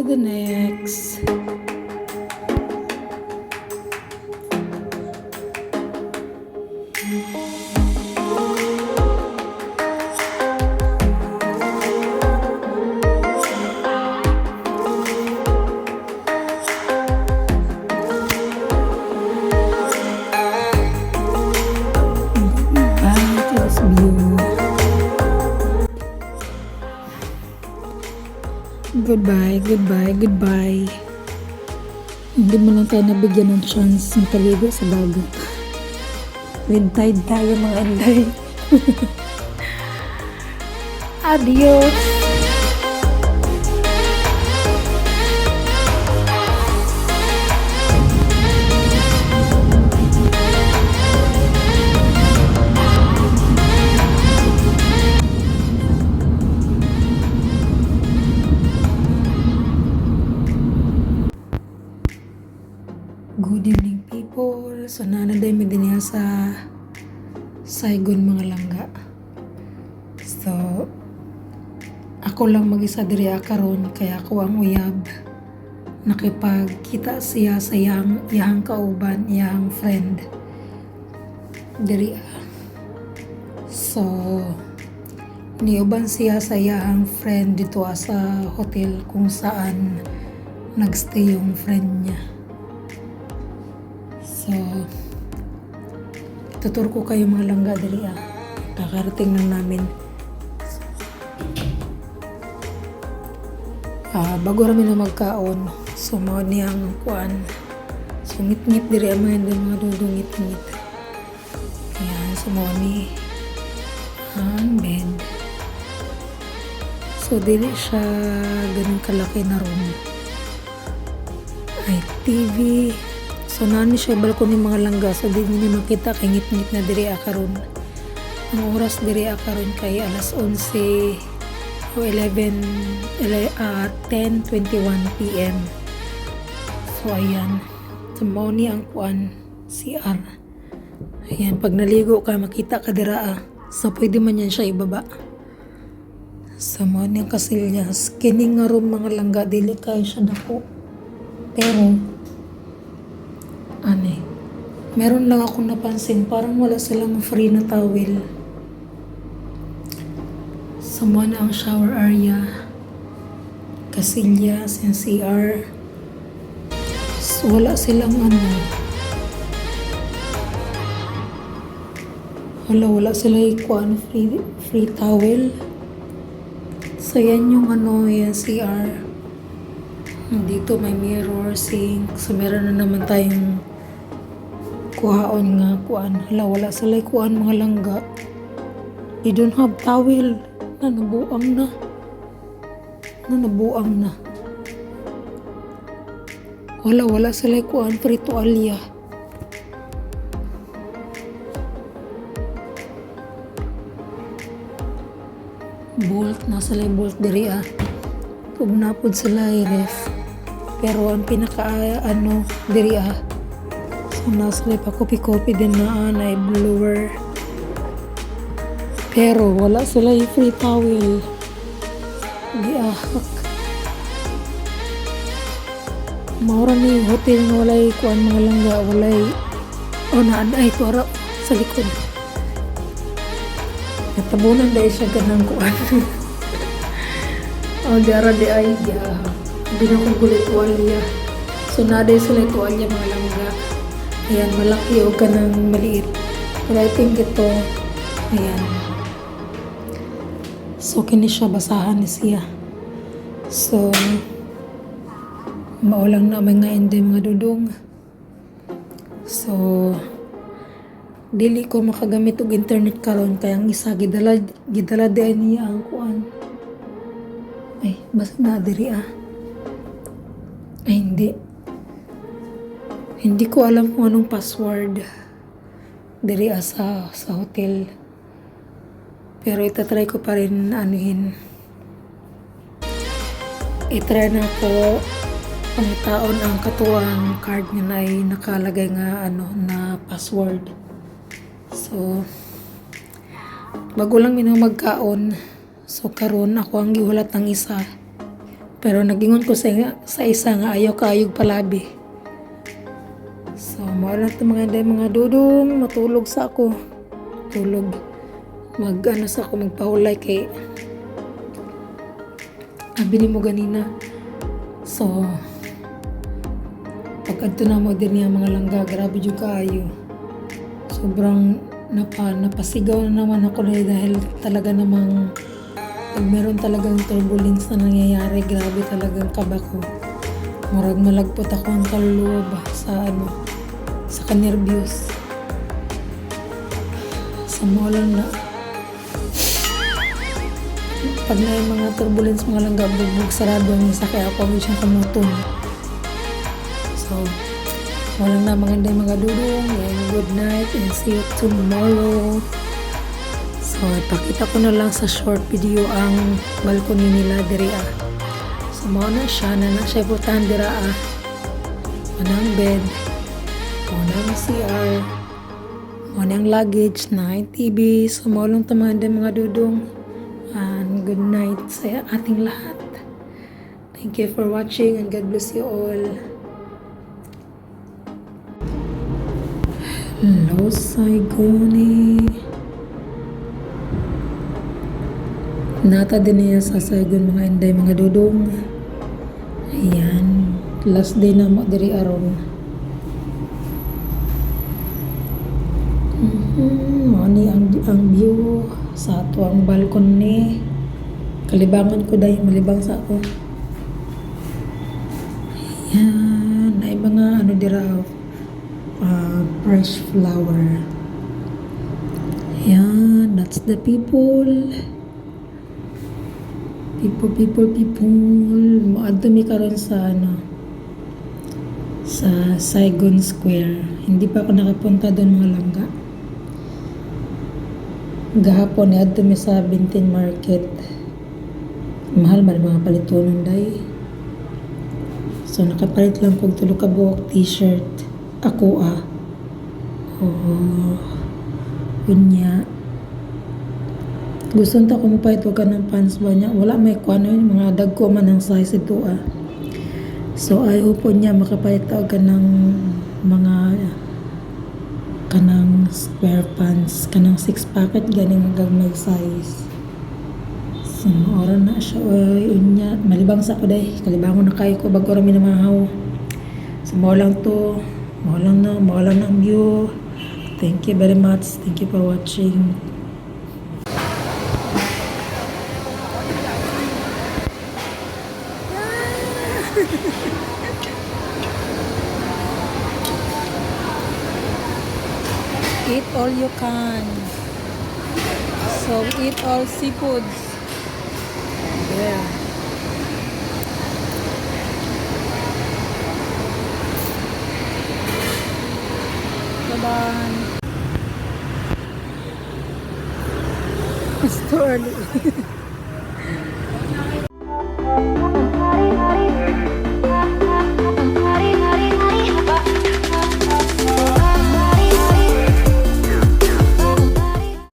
to the next. Goodbye, goodbye, goodbye. Hindi mo lang tayo nabigyan ng chance makaligo sa dagat. Red tide tayo mga anday. Adios! Good evening people. So nanaday mi din sa Saigon mga langga. So ako lang mag-isa diri karon kaya ako ang uyab. Nakipagkita siya sa iyang kauban, iyang friend diri. So niuban siya sa iyang friend dito sa hotel kung saan nagstay yung friend niya. So, tutur ko kayo mga langga dali kakarating lang namin. Bago kami na magkaon, so mao niyang kuan. So ngit-ngit diri mga dudungit-ngit. Ayan, so mao ni ang bed. So dili siya ganun kalaki na room. Ay TV. So nani siya balkon ni mga langga, so di niyo makita kay ngit-ngit na diri karon. Ang oras diri karon kay alas 11 o 10:21 PM. So ayan, so mao ni ang kuan CR. Ayan, pag naligo ka makita ka dira so pwede man yan siya ibaba. So mao ni ang kasilyas. Kining nga room mga langga dili kay siya dako. Pero meron lang akong napansin, parang wala silang free na towel. So muna ang shower area, kasilyas, and CR. So wala silang wala sila ikuan free towel. So yan yung yan CR. Dito may mirror, sink. So meron na naman tayong kuhaon nga kuan. Wala sila kuan mga langga. They don't have towel. Nabuang na. Wala sila kuan free tuwalya. Bolt na sila bolt diri Kung napod sila ref. Pero ang pinaka diri so nasa pa kopi-kopi din na blower. Pero wala sila yung free towel. Maura ni hotel na walay kuan mga langga, walay naanay tuwara sa likod. Natabunan dahil siya ganang kuan. Dara di ay binakugulit tuwalya. So naday sila tuwalya mga langga. Ayan, malaki o kanang maliit. Pero I think ito, ayan. So, kini siya, basahan ni siya. So, maulang na may nga hindi mga dudong. So, dili ko makagamit og internet karon kaya ang isa gidala din niya ang kuan. Ay, basta na diri Ay, Hindi ko alam kung anong password diri sa hotel. Pero itatry ko pa rin itry na ko pangitaon ang katuwang card niya na ay nakalagay nga na password. So bago lang magkaon. So karon ako ang gihulat ng isa. Pero nagingon ko sa isa nga ayaw kaayog palabi. So, mawala ito mga dudong, matulog sa ako. Tulog. Mag-ano sa ako, magpahulay kay abili mo ganina. So, pag adto na mo din yung mga langga, grabe yung kaayo. Sobrang napasigaw na naman ako dahil talaga namang pag meron talagang turbulence na nangyayari, grabe talagang kaba ko. Murag malagpot ako ang kaluluwa ba sa kanerbiyos. Sa molan na. Pag na yung mga turbulence, mga langga, bugbog sarado ang isa kaya ako ang siyang kamutong. So, walang na mga dudong, and good night and see you tomorrow. So, ipakita ko na lang sa short video ang balcony nila diri ah. So, mao na siya putahan dira ah. Manang bed, manang CR, manang luggage, na TV. So, mao lang mga dudong. And good night sa ating lahat. Thank you for watching and God bless you all. Hello, Saigoni. Nata din niya sa Saigon mga inday, mga dudong. Ayan. Last day na mo diri aron. Mani ang view sa ato ang balcony. Kalibangan ko dahil malibang sa ako. Ayan. Ay mga dira fresh flower. Ayan. That's the people. People. Maadto mi karon sa sa Saigon Square. Hindi pa ako nakapunta doon mga langga. Gahapon adto mi sa Bintin Market. Mahal man mga palitonon day. So nakapalit lang kog tulo ka buok t-shirt. Ako Kunya. Gusto nta ko mapahit wag ka ng pants ba niya. Wala may kuano yun. Mga dagko man ang size ito So I hope niya makapahit ka ng mga kanang square pants. Kanang 6 packet ganing may size. So oras na siya. Unya. Malibang sa ko day. Kalibangon na kayo ko. Bago rami na mahaw. So maulang to. Maulang ang view. Thank you very much. Thank you for watching. Eat all you can. So eat all seafoods. There. Bye-bye. It's too early.